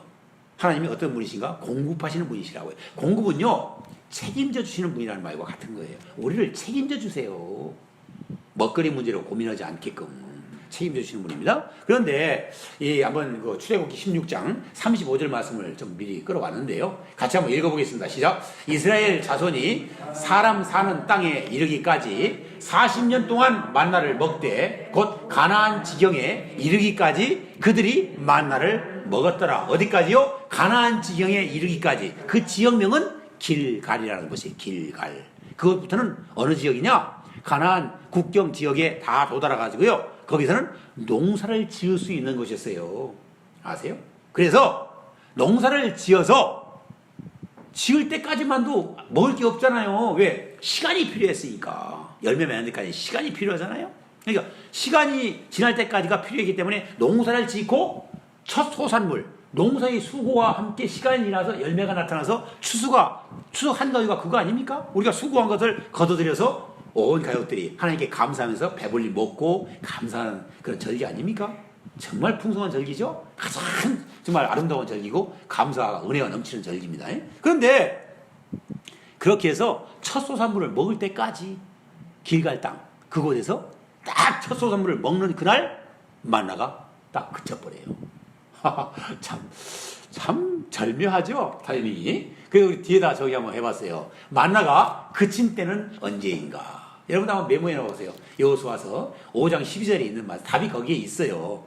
하나님이 어떤 분이신가? 공급하시는 분이시라고요. 공급은요, 책임져 주시는 분이라는 말과 같은 거예요. 우리를 책임져 주세요. 먹거리 문제로 고민하지 않게끔 책임져 주시는 분입니다. 그런데 한번 그 출애굽기 16장 35절 말씀을 좀 미리 끌어왔는데요. 같이 한번 읽어보겠습니다. 시작. 이스라엘 자손이 사람 사는 땅에 이르기까지 40년 동안 만나를 먹되 곧 가나안 지경에 이르기까지 그들이 만나를 먹었더라. 어디까지요? 가나안 지경에 이르기까지. 그 지역명은 길갈이라는 곳이 길갈. 그것부터는 어느 지역이냐? 가나안 국경 지역에 다 도달해 가지고요. 거기서는 농사를 지을 수 있는 곳이었어요. 아세요? 그래서 농사를 지어서 지을 때까지만도 먹을 게 없잖아요. 왜? 시간이 필요했으니까. 열매 맺는 데까지 시간이 필요하잖아요. 그러니까 시간이 지날 때까지가 필요하기 때문에 농사를 짓고 첫 소산물, 농사의 수고와 함께 시간이 지나서 열매가 나타나서 추수 한가위가 그거 아닙니까? 우리가 수고한 것을 거둬들여서 온 가족들이 하나님께 감사하면서 배불리 먹고 감사하는 그런 절기 아닙니까? 정말 풍성한 절기죠. 가장 정말 아름다운 절기고 감사와 은혜가 넘치는 절기입니다. 그런데 그렇게 해서 첫 소산물을 먹을 때까지 길갈 땅 그곳에서 딱 첫 소산물을 먹는 그날 만나가 딱 그쳐버려요. 참 절묘하죠 타이밍이. 그래서 우리 뒤에다 저기 한번 해봤어요. 만나가 그친 때는 언제인가. 여러분 한번 메모해 놓으세요. 여호수아서 5장 12절에 있는 말 답이 거기에 있어요.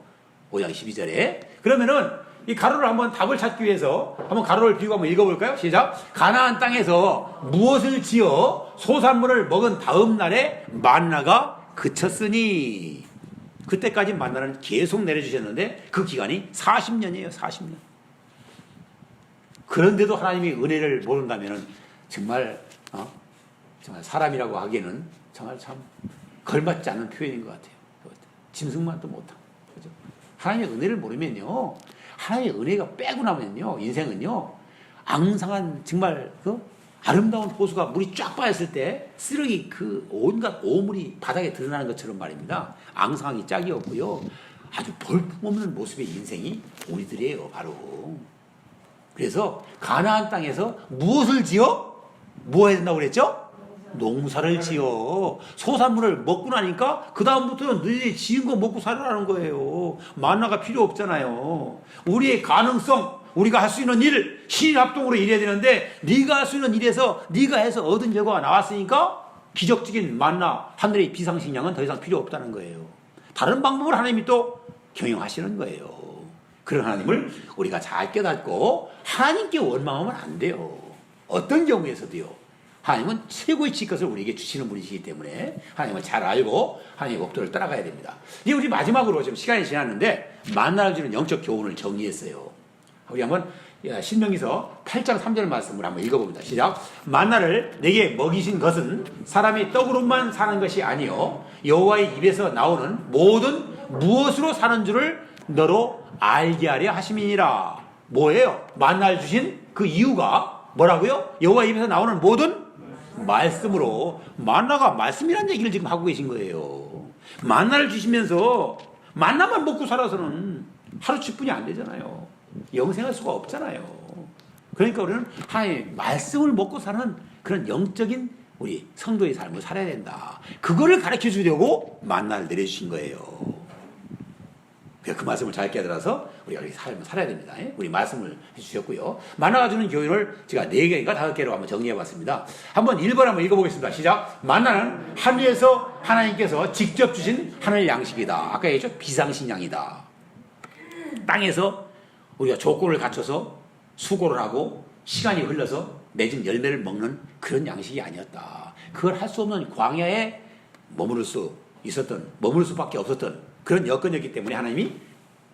5장 12절에. 그러면은 이 가로를 한번 답을 찾기 위해서 한번 가로를 비우고 한번 읽어볼까요? 시작. 가나안 땅에서 무엇을 지어 소산물을 먹은 다음 날에 만나가 그쳤으니. 그때까지 만나는 계속 내려주셨는데 그 기간이 40년이에요. 40년. 그런데도 하나님이 은혜를 모른다면 정말 정말 사람이라고 하기에는 정말 참 걸맞지 않는 표현인 것 같아요. 짐승만도 못하고. 그죠? 하나님의 은혜를 모르면요. 하나님의 은혜가 빼고 나면요. 인생은요. 앙상한 정말 아름다운 호수가 물이 쫙 빠졌을 때 쓰레기 온갖 오물이 바닥에 드러나는 것처럼 말입니다. 앙상하기 짝이 없고요. 아주 볼품없는 모습의 인생이 우리들이에요. 바로. 그래서 가나안 땅에서 무엇을 지어? 뭐 해야 된다고 그랬죠? 농사를 지어. 소산물을 먹고 나니까 그 다음부터는 너희들이 지은 거 먹고 살아라는 거예요. 만나가 필요 없잖아요. 우리의 가능성, 우리가 할 수 있는 일, 신합동으로 일해야 되는데 네가 할 수 있는 일에서 네가 해서 얻은 결과가 나왔으니까 기적적인 만나, 하늘의 비상식량은 더 이상 필요 없다는 거예요. 다른 방법을 하나님이 또 경영하시는 거예요. 그런 하나님을 우리가 잘 깨닫고 하나님께 원망하면 안 돼요. 어떤 경우에서도요. 하나님은 최고의 지것을 우리에게 주시는 분이시기 때문에 하나님을 잘 알고 하나님의 법도를 따라가야 됩니다. 이제 우리 마지막으로 지금 시간이 지났는데 만나를 주는 영적 교훈을 정리했어요. 우리 한번 신명기서 8장 3절 말씀을 한번 읽어봅니다. 시작. 만나를 내게 먹이신 것은 사람이 떡으로만 사는 것이 아니요 여호와의 입에서 나오는 모든 무엇으로 사는 줄을 너로 알게 하려 하심이니라. 뭐예요? 만나를 주신 그 이유가 뭐라고요? 여호와의 입에서 나오는 모든 말씀으로. 만나가 말씀이라는 얘기를 지금 하고 계신 거예요. 만나를 주시면서 만나만 먹고 살아서는 하루 10분이 안 되잖아요. 영생할 수가 없잖아요. 그러니까 우리는 하나님의 말씀을 먹고 사는 그런 영적인 우리 성도의 삶을 살아야 된다. 그거를 가르쳐 주려고 만나를 내려주신 거예요. 그 말씀을 잘 깨달아서 우리가 이 삶을 살아야 됩니다. 우리 말씀을 해주셨고요. 만나가 주는 교훈을 제가 4개인가 5개로 한번 정리해봤습니다. 한번 1번 한번 읽어보겠습니다. 시작. 만나는 하늘에서 하나님께서 직접 주신 하늘 양식이다. 아까 얘기했죠? 비상식량이다. 땅에서 우리가 조건을 갖춰서 수고를 하고 시간이 흘러서 맺은 열매를 먹는 그런 양식이 아니었다. 그걸 할 수 없는 광야에 머무를 수밖에 없었던 그런 여건이었기 때문에 하나님이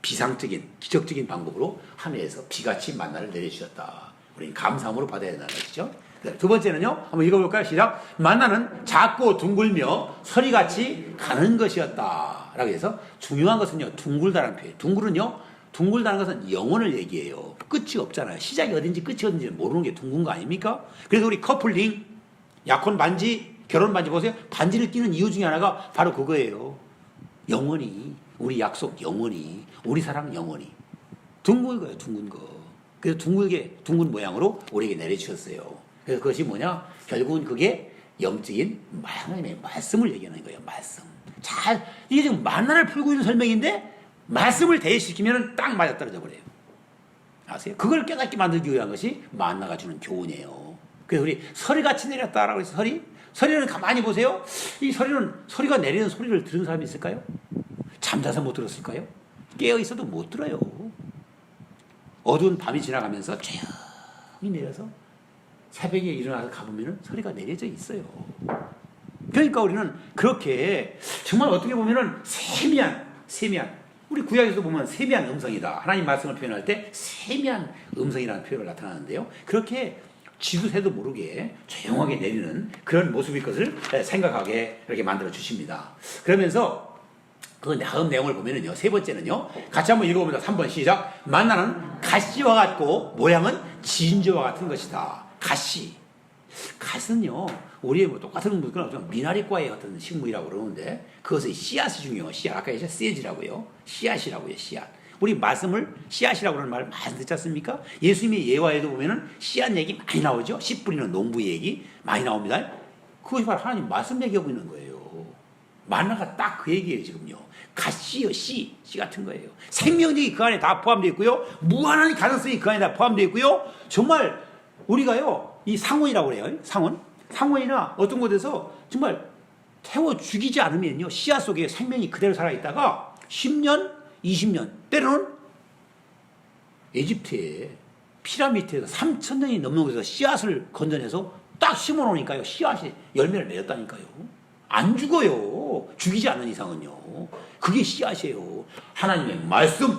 비상적인 기적적인 방법으로 하늘에서 비같이 만나를 내려주셨다. 우리는 감사함으로 받아야 된다는 것이죠. 두 번째는요. 한번 읽어볼까요? 시작. 만나는 작고 둥글며 서리같이 가는 것이었다. 라고 해서 중요한 것은요. 둥글다라는 표현. 둥글다는 것은 영혼을 얘기해요. 끝이 없잖아요. 시작이 어딘지 끝이 어딘지 모르는 게 둥근 거 아닙니까? 그래서 우리 커플링, 약혼 반지, 결혼 반지 보세요. 반지를 끼는 이유 중에 하나가 바로 그거예요. 영원히, 우리 약속 영원히, 우리 사랑 영원히. 둥근 거예요, 둥근 거. 그래서 둥근 모양으로 우리에게 내려주셨어요. 그래서 그것이 뭐냐? 결국은 그게 영적인 하나님의 말씀을 얘기하는 거예요, 말씀. 이게 지금 만나를 풀고 있는 설명인데, 말씀을 대시키면 딱 맞아떨어져 버려요. 아세요? 그걸 깨닫게 만들기 위한 것이 만나가 주는 교훈이에요. 그래서 우리 서리같이 내렸다라고 해서 서리는 가만히 보세요. 이 서리가 내리는 소리를 들은 사람이 있을까요? 잠자서 못 들었을까요? 깨어 있어도 못 들어요. 어두운 밤이 지나가면서 조용히 내려서 새벽에 일어나서 가보면 소리가 내려져 있어요. 그러니까 우리는 그렇게 정말 어떻게 보면 세미한 우리 구약에서 보면 세미한 음성이다. 하나님 말씀을 표현할 때 세미한 음성이라는 표현을 나타나는데요. 그렇게 쥐도 새도 모르게 조용하게 내리는 그런 모습일 것을 생각하게 이렇게 만들어 주십니다. 그러면서 그 다음 내용을 보면은요, 세 번째는요, 같이 한번 읽어봅니다. 3번 시작. 만나는 가시와 같고 모양은 진주와 같은 것이다. 가시. 갓은요, 우리의 뭐 똑같은 물건 미나리과의 어떤 식물이라고 그러는데 그것의 씨앗이 중요해요. 씨앗. 아까 얘기했죠. 씨앗이라고요. 씨앗이라고요. 씨앗. 우리 말씀을 씨앗이라고 하는 말 많이 듣지 않습니까? 예수님의 예화에도 보면은 씨앗 얘기 많이 나오죠. 씨 뿌리는 농부 얘기 많이 나옵니다. 그것이 바로 하나님 말씀 얘기하고 있는 거예요. 만나가 딱 그 얘기예요. 지금요. 갓씨요. 씨 같은 거예요. 생명력이 그 안에 다 포함되어 있고요. 무한한 가능성이 그 안에 다 포함되어 있고요. 정말 우리가요. 이 상원이라고 그래요. 상원이나 어떤 곳에서 정말 태워 죽이지 않으면요. 씨앗 속에 생명이 그대로 살아있다가 10년, 20년, 때로는 에집트의 피라미드에서 3,000년이 넘는 곳에서 씨앗을 건져내서 딱 심어 놓으니까요. 씨앗이 열매를 맺었다니까요. 안 죽어요. 죽이지 않는 이상은요. 그게 씨앗이에요. 하나님의 말씀,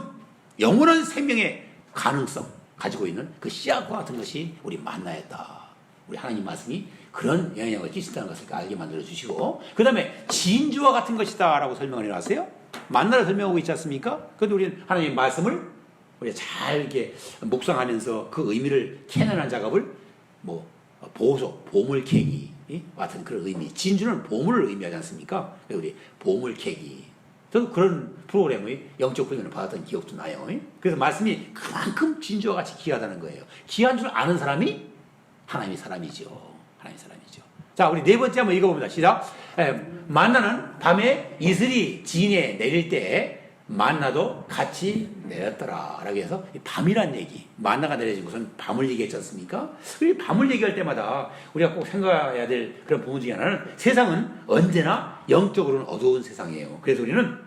영원한 생명의 가능성 가지고 있는 그 씨앗과 같은 것이 우리 만나였다. 우리 하나님 말씀이 그런 영향을 끼친다는 것을 알게 만들어 주시고, 그 다음에 진주와 같은 것이다 라고 설명을 해놨어요. 만나를 설명하고 있지 않습니까? 그런데 우리는 하나님의 말씀을 우리가 잘 이렇게 묵상하면서 그 의미를 캐내는 작업을 뭐 보소, 보물 캐기 같은 그런 의미. 진주는 보물을 의미하지 않습니까? 우리 보물 캐기. 저도 그런 프로그램의 영적 훈련을 받았던 기억도 나요. 그래서 말씀이 그만큼 진주와 같이 귀하다는 거예요. 귀한 줄 아는 사람이 하나님의 사람이죠. 하나님의 사람이죠. 자, 우리 네 번째 한번 읽어봅니다. 시작. 만나는 밤에 이슬이 진에 내릴 때 만나도 같이 내렸더라 라고 해서 밤이란 얘기, 만나가 내려진 것은 밤을 얘기했지 않습니까? 이 밤을 얘기할 때마다 우리가 꼭 생각해야 될 그런 부분 중에 하나는 세상은 언제나 영적으로는 어두운 세상이에요. 그래서 우리는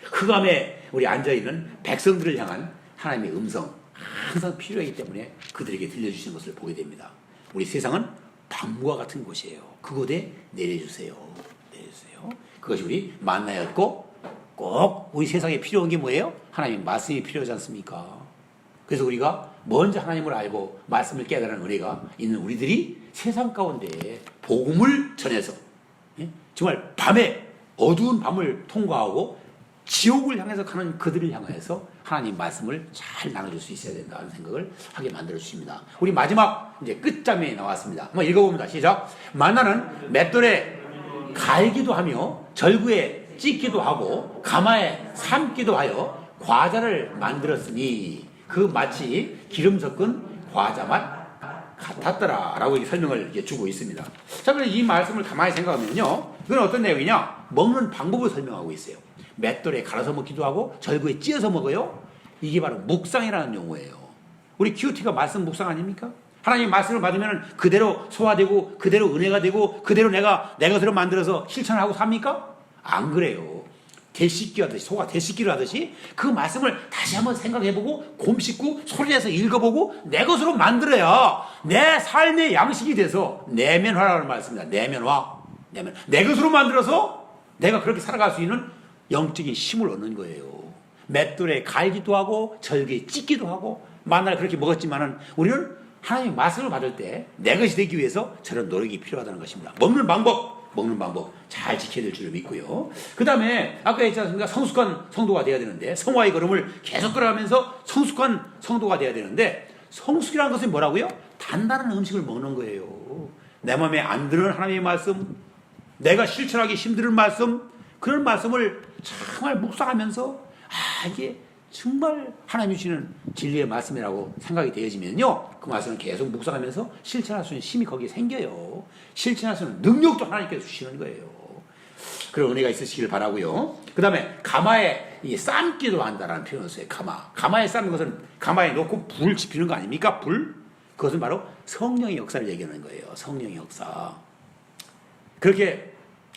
흑암에 우리 앉아있는 백성들을 향한 하나님의 음성 항상 필요하기 때문에 그들에게 들려주시는 것을 보게 됩니다. 우리 세상은 밤과 같은 곳이에요. 그곳에 내려주세요. 내려주세요. 그것이 우리 만나였고, 꼭 우리 세상에 필요한 게 뭐예요? 하나님의 말씀이 필요하지 않습니까? 그래서 우리가 먼저 하나님을 알고 말씀을 깨달은 은혜가 있는 우리들이 세상 가운데 복음을 전해서 정말 밤에 어두운 밤을 통과하고 지옥을 향해서 가는 그들을 향해서 하나님 말씀을 잘 나눠줄 수 있어야 된다는 생각을 하게 만들어 주십니다. 우리 마지막 이제 끝장면이 나왔습니다. 한번 읽어봅니다. 시작. 만나는 맷돌에 갈기도 하며 절구에 찢기도 하고 가마에 삶기도 하여 과자를 만들었으니 그 마치 기름 섞은 과자 맛 같았더라 라고 설명을 이렇게 주고 있습니다. 자, 그럼 이 말씀을 가만히 생각하면요, 이건 어떤 내용이냐? 먹는 방법을 설명하고 있어요. 맷돌에 갈아서 먹기도 하고 절구에 찧어서 먹어요. 이게 바로 묵상이라는 용어예요. 우리 QT가 말씀 묵상 아닙니까? 하나님 말씀을 받으면 그대로 소화되고 그대로 은혜가 되고 그대로 내가 내 것으로 만들어서 실천하고 삽니까? 안 그래요. 되씹기 하듯이, 소가 되씹기를 하듯이 그 말씀을 다시 한번 생각해보고 곰씹고 소리내서 읽어보고 내 것으로 만들어야 내 삶의 양식이 돼서 내면화라는 말씀입니다. 내면화. 내 것으로 만들어서 내가 그렇게 살아갈 수 있는 영적인 힘을 얻는 거예요. 맷돌에 갈기도 하고 절기에 찢기도 하고 만날 그렇게 먹었지만은 우리는 하나님의 말씀을 받을 때 내 것이 되기 위해서 저런 노력이 필요하다는 것입니다. 먹는 방법 잘 지켜야 될 줄을 믿고요. 그 다음에 아까 했지 않습니까? 성숙한 성도가 돼야 되는데, 성화의 걸음을 계속 걸어가면서 성숙한 성도가 돼야 되는데, 성숙이라는 것은 뭐라고요? 단단한 음식을 먹는 거예요. 내 마음에 안 드는 하나님의 말씀, 내가 실천하기 힘든 말씀, 그런 말씀을 정말 묵상하면서 이게 정말 하나님이 주시는 진리의 말씀이라고 생각이 되어지면요, 그 말씀을 계속 묵상하면서 실천할 수 있는 힘이 거기에 생겨요. 실천할 수 있는 능력도 하나님께서 주시는 거예요. 그런 은혜가 있으시길 바라고요. 그 다음에 가마에 삶기도 한다라는 표현을 써요. 가마에 삶는 것은 가마에 놓고 불을 지피는 거 아닙니까? 불? 그것은 바로 성령의 역사를 얘기하는 거예요. 성령의 역사. 그렇게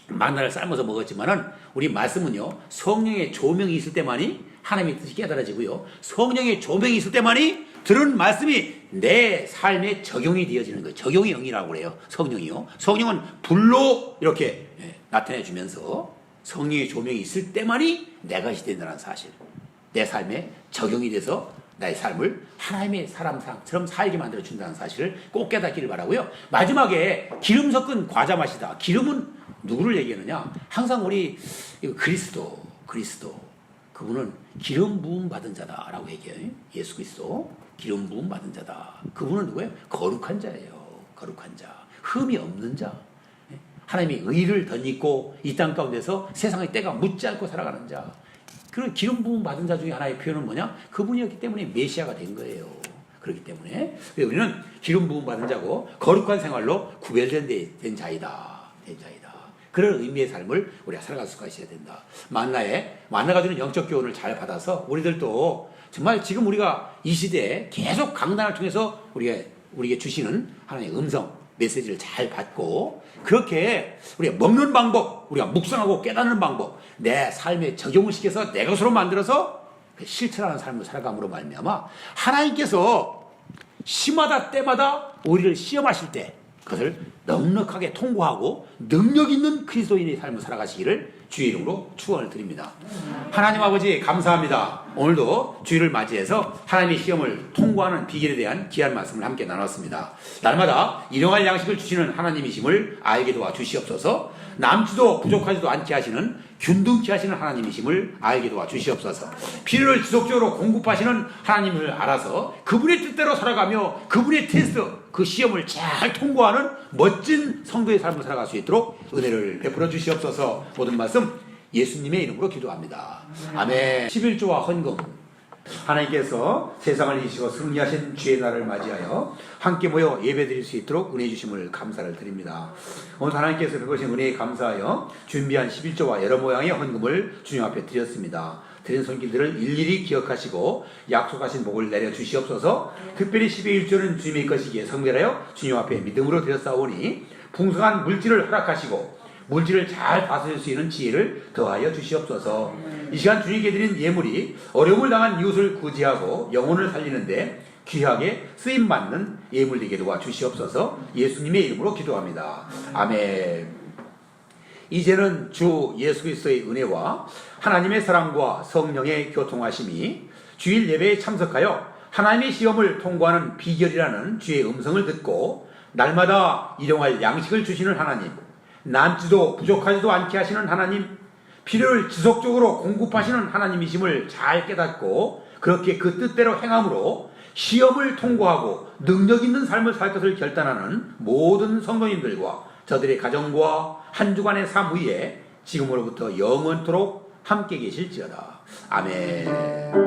만나를 삶아서 먹었지만은 우리 말씀은요, 성령의 조명이 있을 때만이 하나님의 뜻이 깨달아지고요. 성령의 조명이 있을 때만이 들은 말씀이 내 삶에 적용이 되어지는 거예요. 적용의 영이라고 그래요. 성령이요. 성령은 불로 이렇게 나타내 주면서 성령의 조명이 있을 때만이 내 것이 된다는 사실. 내 삶에 적용이 돼서 나의 삶을 하나님의 사람처럼 살게 만들어준다는 사실을 꼭 깨닫기를 바라고요. 마지막에 기름 섞은 과자 맛이다. 기름은 누구를 얘기하느냐? 항상 우리 그리스도 그분은 기름 부음 받은 자다라고 얘기해요. 예수 그리스도 기름 부음 받은 자다. 그분은 누구예요? 거룩한 자예요. 거룩한 자, 흠이 없는 자. 하나님이 의를 덧입고 이 땅 가운데서 세상의 때가 묻지 않고 살아가는 자. 그런 기름 부음 받은 자 중에 하나의 표현은 뭐냐? 그분이었기 때문에 메시아가 된 거예요. 그렇기 때문에 우리는 기름 부음 받은 자고 거룩한 생활로 구별된 자이다. 그런 의미의 삶을 우리가 살아갈 수가 있어야 된다. 만나가 주는 영적 교훈을 잘 받아서 우리들도 정말 지금 우리가 이 시대에 계속 강단을 통해서 우리에게 주시는 하나님의 음성, 메시지를 잘 받고 그렇게 우리가 먹는 방법, 우리가 묵상하고 깨닫는 방법, 내 삶에 적용을 시켜서 내 것으로 만들어서 실천하는 삶을 살아감으로 말미암아 하나님께서 시마다 때마다 우리를 시험하실 때 그것을 넉넉하게 통과하고 능력 있는 그리스도인의 삶을 살아가시기를 주의 이름으로 축원을 드립니다. 하나님 아버지 감사합니다. 오늘도 주일을 맞이해서 하나님의 시험을 통과하는 비결에 대한 귀한 말씀을 함께 나눴습니다. 날마다 일용할 양식을 주시는 하나님이심을 알게 도와 주시옵소서. 남지도 부족하지도 않게 하시는 균등케 하시는 하나님이심을 알게 도와 주시옵소서. 필요를 지속적으로 공급하시는 하나님을 알아서 그분의 뜻대로 살아가며 그분의 테스트, 그 시험을 잘 통과하는 멋진 성도의 삶을 살아갈 수 있도록 은혜를 베풀어 주시옵소서. 모든 말씀 예수님의 이름으로 기도합니다. 아멘. 11조와 헌금, 하나님께서 세상을 이기시고 승리하신 주의 날을 맞이하여 함께 모여 예배드릴 수 있도록 은혜 주심을 감사를 드립니다. 오늘 하나님께서 그것이 은혜에 감사하여 준비한 11조와 여러 모양의 헌금을 주님 앞에 드렸습니다. 드린 손길들을 일일이 기억하시고 약속하신 복을 내려 주시옵소서. 특별히 12일조는 주님의 것이기에 성별하여 주님 앞에 믿음으로 드렸사오니 풍성한 물질을 허락하시고 물질을 잘 다스릴 수 있는 지혜를 더하여 주시옵소서. 이 시간 주님께 드린 예물이 어려움을 당한 이웃을 구제하고 영혼을 살리는데 귀하게 쓰임받는 예물 되게 도와 주시옵소서. 예수님의 이름으로 기도합니다. 아멘. 이제는 주 예수 그리스도의 은혜와 하나님의 사랑과 성령의 교통하심이 주일 예배에 참석하여 하나님의 시험을 통과하는 비결이라는 주의 음성을 듣고 날마다 일용할 양식을 주시는 하나님, 남지도 부족하지도 않게 하시는 하나님, 필요를 지속적으로 공급하시는 하나님이심을 잘 깨닫고 그렇게 그 뜻대로 행함으로 시험을 통과하고 능력 있는 삶을 살 것을 결단하는 모든 성도님들과 저들의 가정과 한 주간의 삶 위에 지금으로부터 영원토록 함께 계실지어다. 아멘.